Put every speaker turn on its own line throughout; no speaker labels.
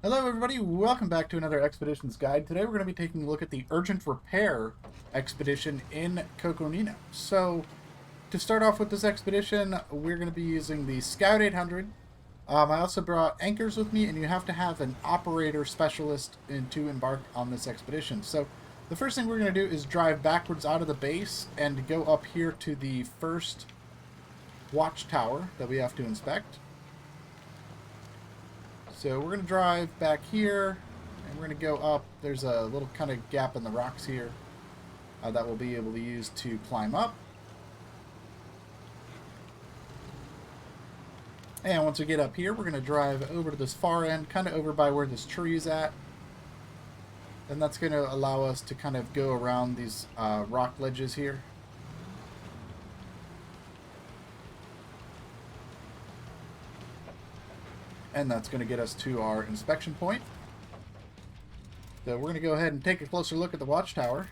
Hello everybody, welcome back to another Expeditions Guide. Today we're going to be taking a look at the Urgent Repair expedition in Coconino. So, to start off with this expedition, we're going to be using the Scout 800. I also brought anchors with me, and you have to have an operator specialist to embark on this expedition. So, the first thing we're going to do is drive backwards out of the base and go up here to the first watchtower that we have to inspect. So we're going to drive back here, and we're going to go up. There's a little kind of gap in the rocks here that we'll be able to use to climb up. And once we get up here, we're going to drive over to this far end, kind of over by where this tree is at. And that's going to allow us to kind of go around these rock ledges here. And that's going to get us to our inspection point. So we're going to go ahead and take a closer look at the watchtower.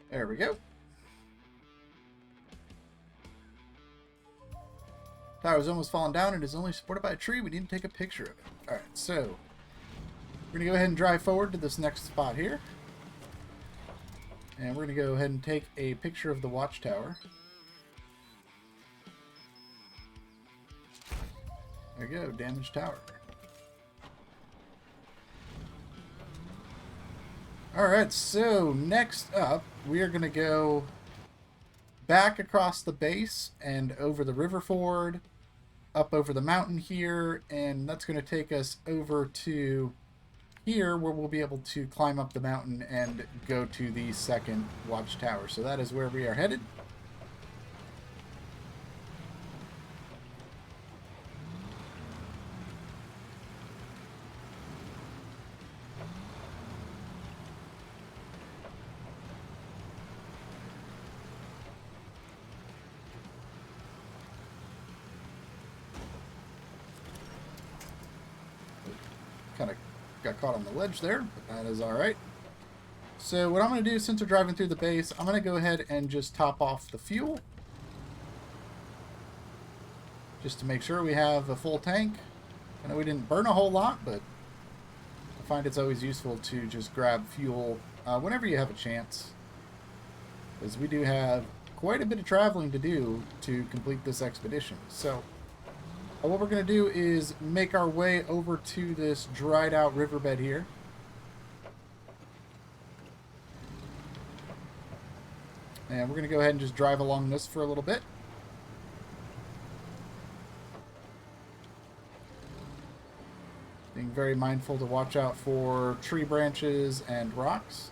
There we go. Tower is almost fallen down and is only supported by a tree. We need to take a picture of it. Alright, so we're going to go ahead and drive forward to this next spot here. And we're going to go ahead and take a picture of the watchtower. There we go, damaged tower. Alright, so next up, we are going to go back across the base and over the river ford, up over the mountain here, and that's going to take us over to here where we'll be able to climb up the mountain and go to the second watchtower. So that is where we are headed. Kind of got caught on the ledge there, but that is alright. So what I'm going to do, since we're driving through the base, I'm going to go ahead and just top off the fuel. Just to make sure we have a full tank. I know we didn't burn a whole lot, but I find it's always useful to just grab fuel whenever you have a chance. Because we do have quite a bit of traveling to do to complete this expedition. So what we're going to do is make our way over to this dried out riverbed here. And we're going to go ahead and just drive along this for a little bit. Being very mindful to watch out for tree branches and rocks.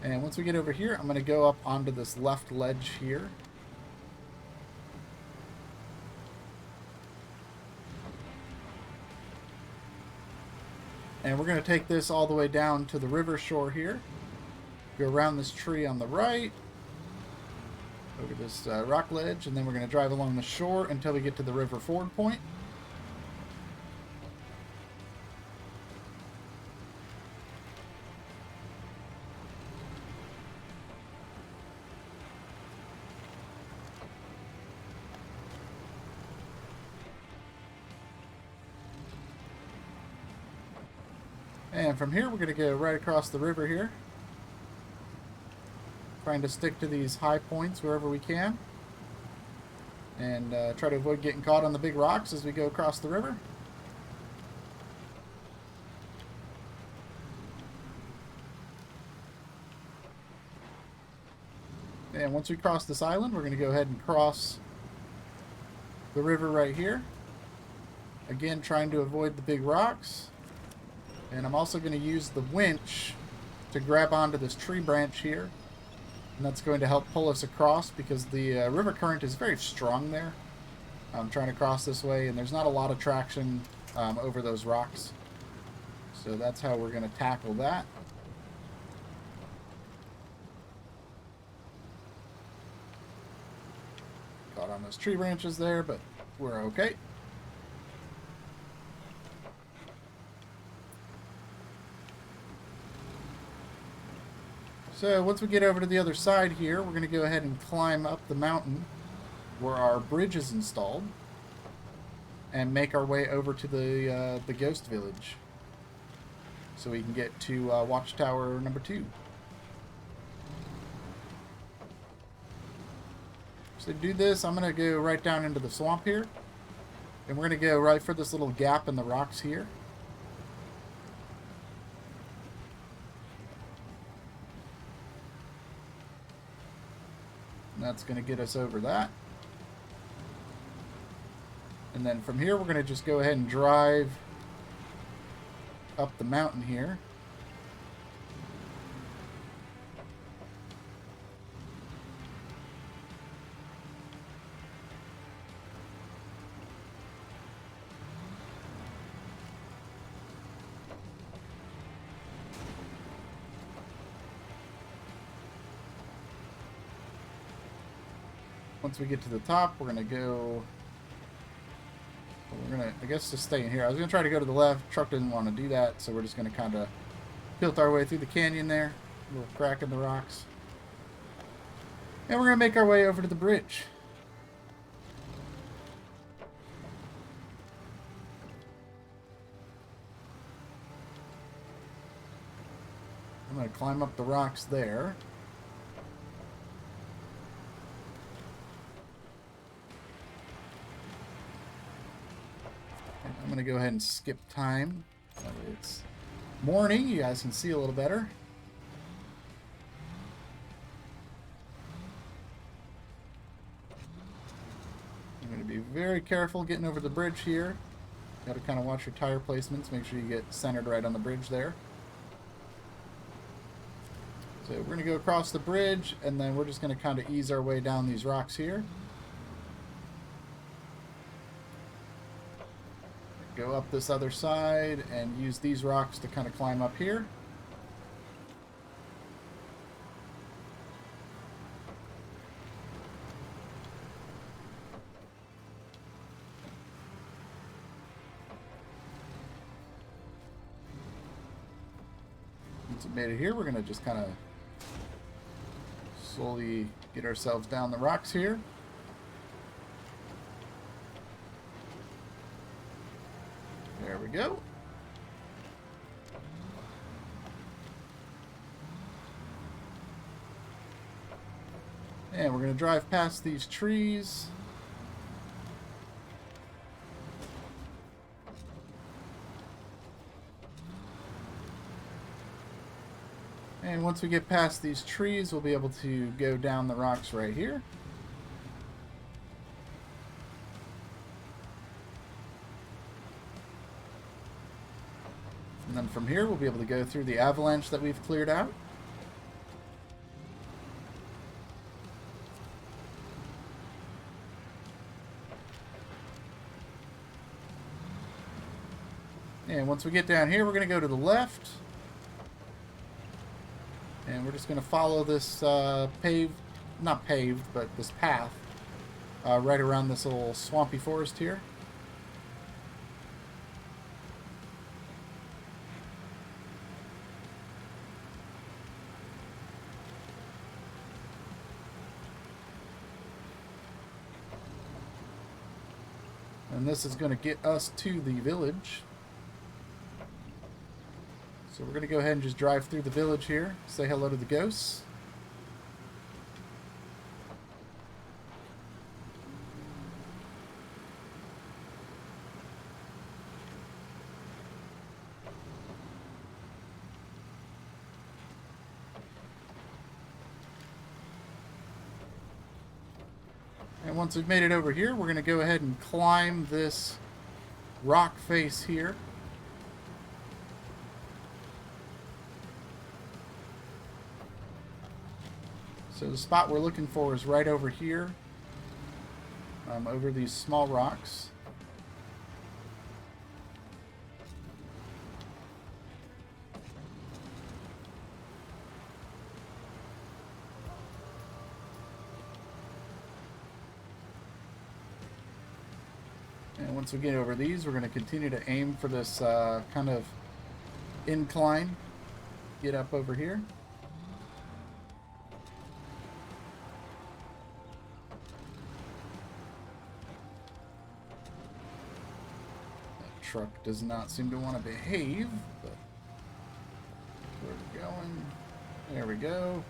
And once we get over here, I'm going to go up onto this left ledge here. And we're going to take this all the way down to the river shore here. Go around this tree on the right. Over this rock ledge. And then we're going to drive along the shore until we get to the river ford point. And from here, we're going to go right across the river here. Trying to stick to these high points wherever we can. And try to avoid getting caught on the big rocks as we go across the river. And once we cross this island, we're going to go ahead and cross the river right here. Again, trying to avoid the big rocks. And I'm also going to use the winch to grab onto this tree branch here. And that's going to help pull us across because the river current is very strong there. I'm trying to cross this way, and there's not a lot of traction over those rocks. So that's how we're going to tackle that. Caught on those tree branches there, but we're okay. So once we get over to the other side here, we're going to go ahead and climb up the mountain where our bridge is installed and make our way over to the ghost village so we can get to watchtower number 2. So to do this, I'm going to go right down into the swamp here, and we're going to go right for this little gap in the rocks here. And that's going to get us over that. And then from here, we're going to just go ahead and drive up the mountain here. Once we get to the top, we're going to go... We're going to, I guess, just stay in here. I was going to try to go to the left. Truck didn't want to do that, so we're just going to kind of tilt our way through the canyon there. A little crack in the rocks. And we're going to make our way over to the bridge. I'm going to climb up the rocks there. I'm going to go ahead and skip time. That way it's morning. You guys can see a little better. I'm going to be very careful getting over the bridge here. Got to kind of watch your tire placements. Make sure you get centered right on the bridge there. So we're going to go across the bridge, and then we're just going to kind of ease our way down these rocks here. Go up this other side and use these rocks to kind of climb up here. Once we made it here, we're going to just kind of slowly get ourselves down the rocks here. There we go. And we're going to drive past these trees. And once we get past these trees, we'll be able to go down the rocks right here. And then from here, we'll be able to go through the avalanche that we've cleared out. And once we get down here, we're going to go to the left. And we're just going to follow this not paved, but this path right around this little swampy forest here. And this is going to get us to the village. So we're going to go ahead and just drive through the village here, say hello to the ghosts. And once we've made it over here, we're going to go ahead and climb this rock face here. So the spot we're looking for is right over here, over these small rocks. And once we get over these, we're going to continue to aim for this kind of incline. Get up over here. truck does not seem to want to behave, but where we're going. There we go.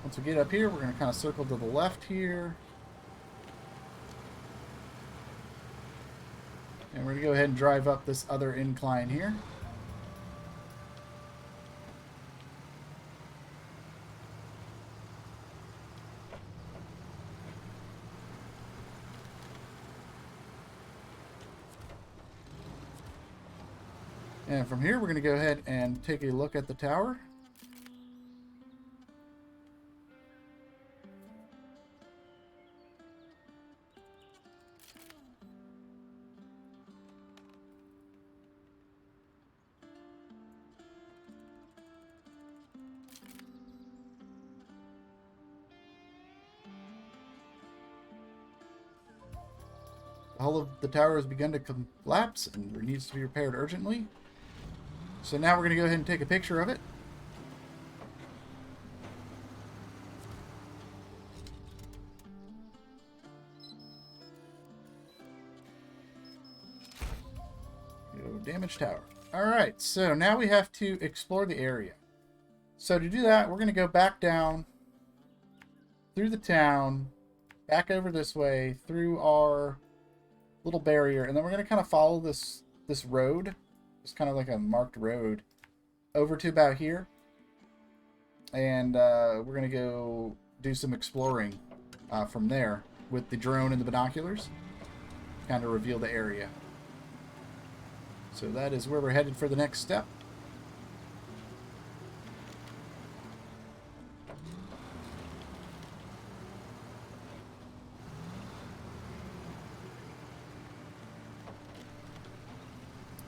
Once we get up here, we're going to kind of circle to the left here. And we're going to go ahead and drive up this other incline here. And from here, we're going to go ahead and take a look at the tower. The hull of the tower has begun to collapse and needs to be repaired urgently. So now we're going to go ahead and take a picture of it. Damaged tower. Alright, so now we have to explore the area. So to do that, we're going to go back down through the town, back over this way, through our little barrier, and then we're going to kind of follow this road. It's kind of like a marked road over to about here. And we're going to go do some exploring from there with the drone and the binoculars. Kind of reveal the area. So that is where we're headed for the next step.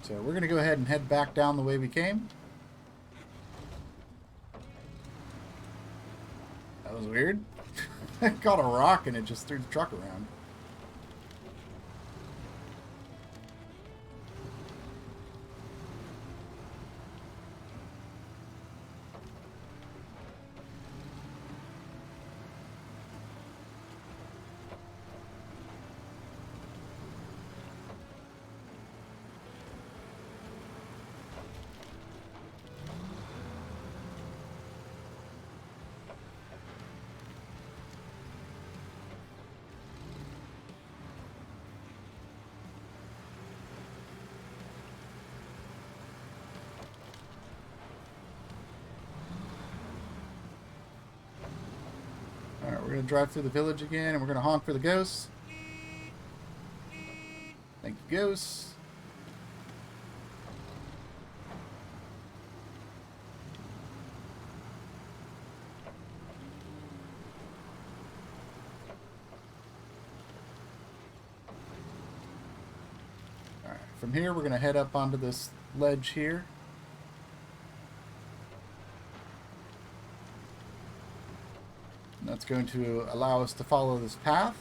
So we're going to go ahead and head back down the way we came. That was weird. I caught a rock and it just threw the truck around. Alright, we're going to drive through the village again, and we're going to honk for the ghosts. Thank you, ghosts. Alright, from here we're going to head up onto this ledge here. That's going to allow us to follow this path.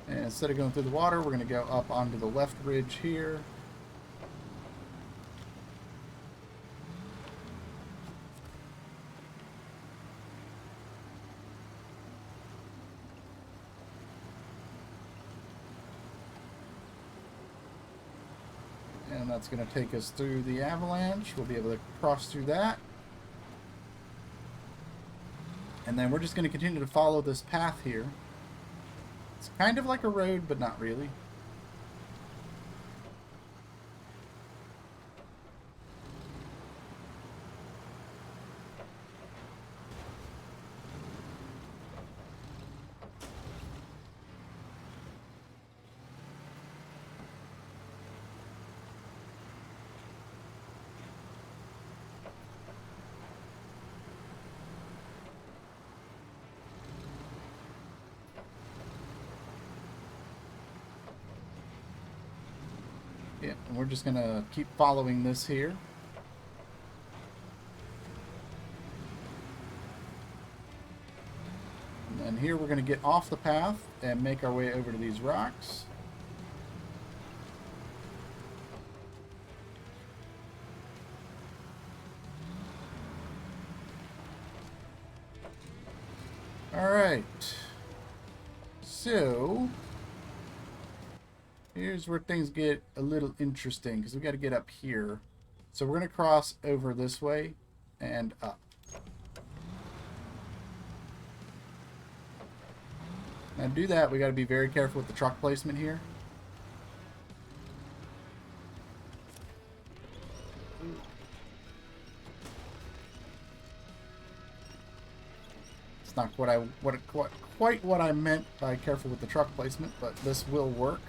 And instead of going through the water, we're going to go up onto the left ridge here. And that's going to take us through the avalanche. We'll be able to cross through that. And then we're just going to continue to follow this path here. It's kind of like a road, but not really. Yeah, and we're just going to keep following this here. And And here we're going to get off the path and make our way over to these rocks. Alright. So, here's where things get a little interesting, because we got to get up here. So we're going to cross over this way and up. Now to do that, we got to be very careful with the truck placement here. It's not quite what I meant by careful with the truck placement, but this will work.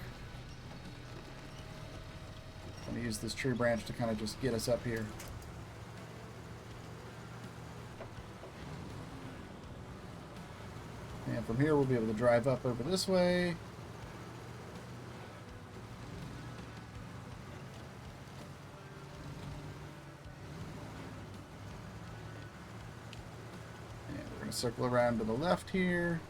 I'm going to use this tree branch to kind of just get us up here. And from here we'll be able to drive up over this way. And we're going to circle around to the left here.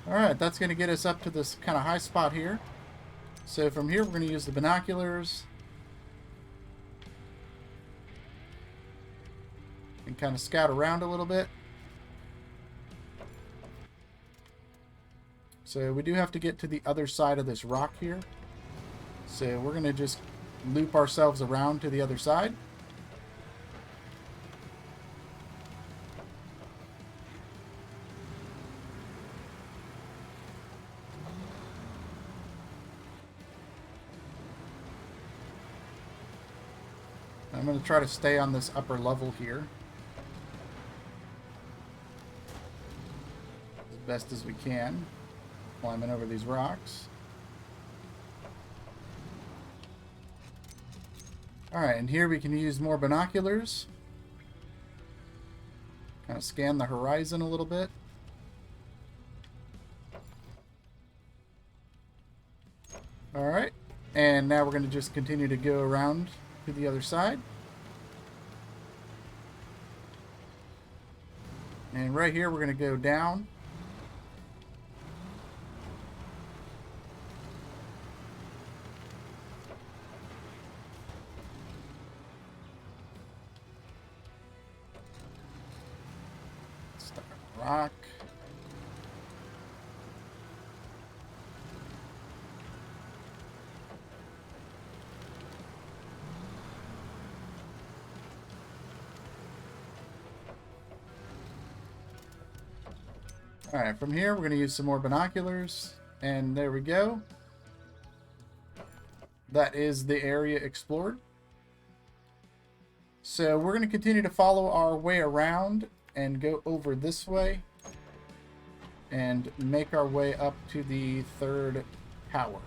Alright, that's going to get us up to this kind of high spot here. So from here we're going to use the binoculars and kind of scout around a little bit. So we do have to get to the other side of this rock here. So we're going to just loop ourselves around to the other side. I'm going to try to stay on this upper level here as best as we can, climbing over these rocks. Alright, and here we can use more binoculars. Kind of scan the horizon a little bit. Alright, and now we're going to just continue to go around to the other side. And right here we're going to go down. Start a rock. Alright, from here we're going to use some more binoculars, and there we go. That is the area explored. So we're going to continue to follow our way around and go over this way and make our way up to the third tower.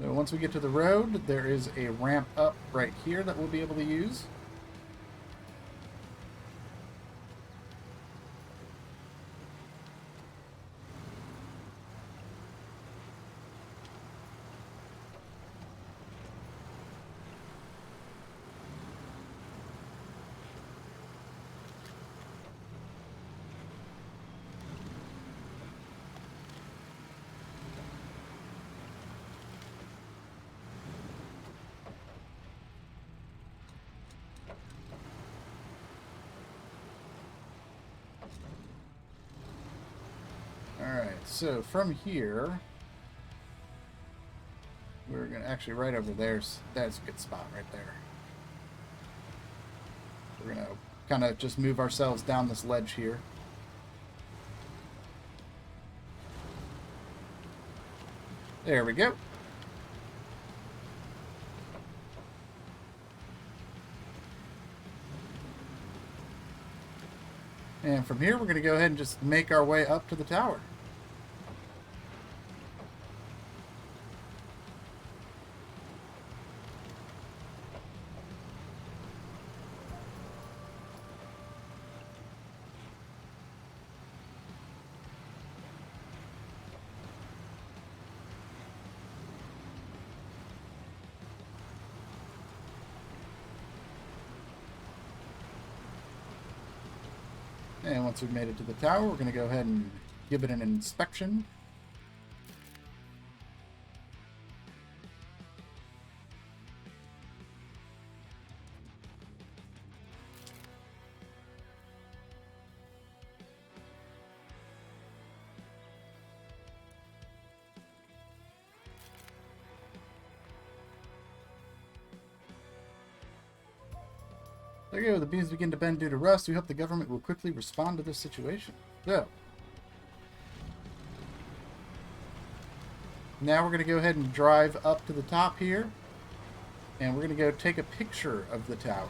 So once we get to the road, there is a ramp up right here that we'll be able to use. So from here, we're going to actually right over there. That's a good spot right there. We're going to kind of just move ourselves down this ledge here. There we go. And from here, we're going to go ahead and just make our way up to the tower. And once we've made it to the tower, we're going to go ahead and give it an inspection. There you go, the beams begin to bend due to rust. We hope the government will quickly respond to this situation. So, now we're going to go ahead and drive up to the top here. And we're going to go take a picture of the tower.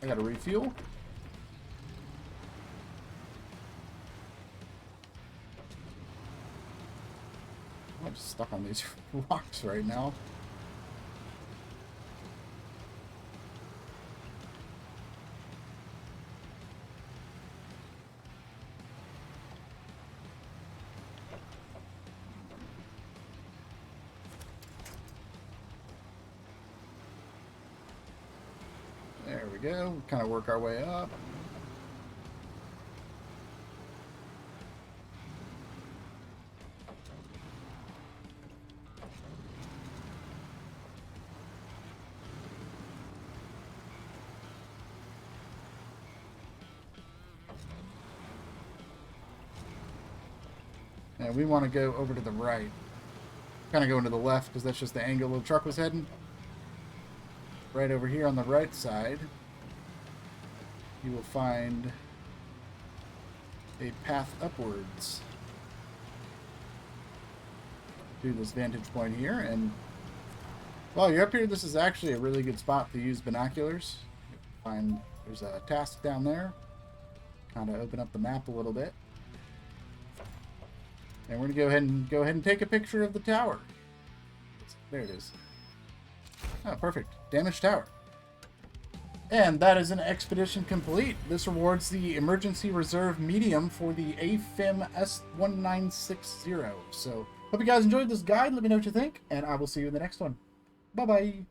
I got to refuel. I'm just stuck on these rocks right now. There we go. Kind of work our way up. And we want to go over to the right. Kind of going to the left because that's just the angle the truck was heading. Right over here on the right side, you will find a path upwards to this vantage point here. And while you're up here, this is actually a really good spot to use binoculars. Find there's a task down there. Kind of open up the map a little bit. And we're gonna go ahead and take a picture of the tower. There it is. Oh, perfect. Damaged tower. And that is an expedition complete. This rewards the emergency reserve medium for the AFIM S1960. So, hope you guys enjoyed this guide. Let me know what you think, and I will see you in the next one. Bye-bye.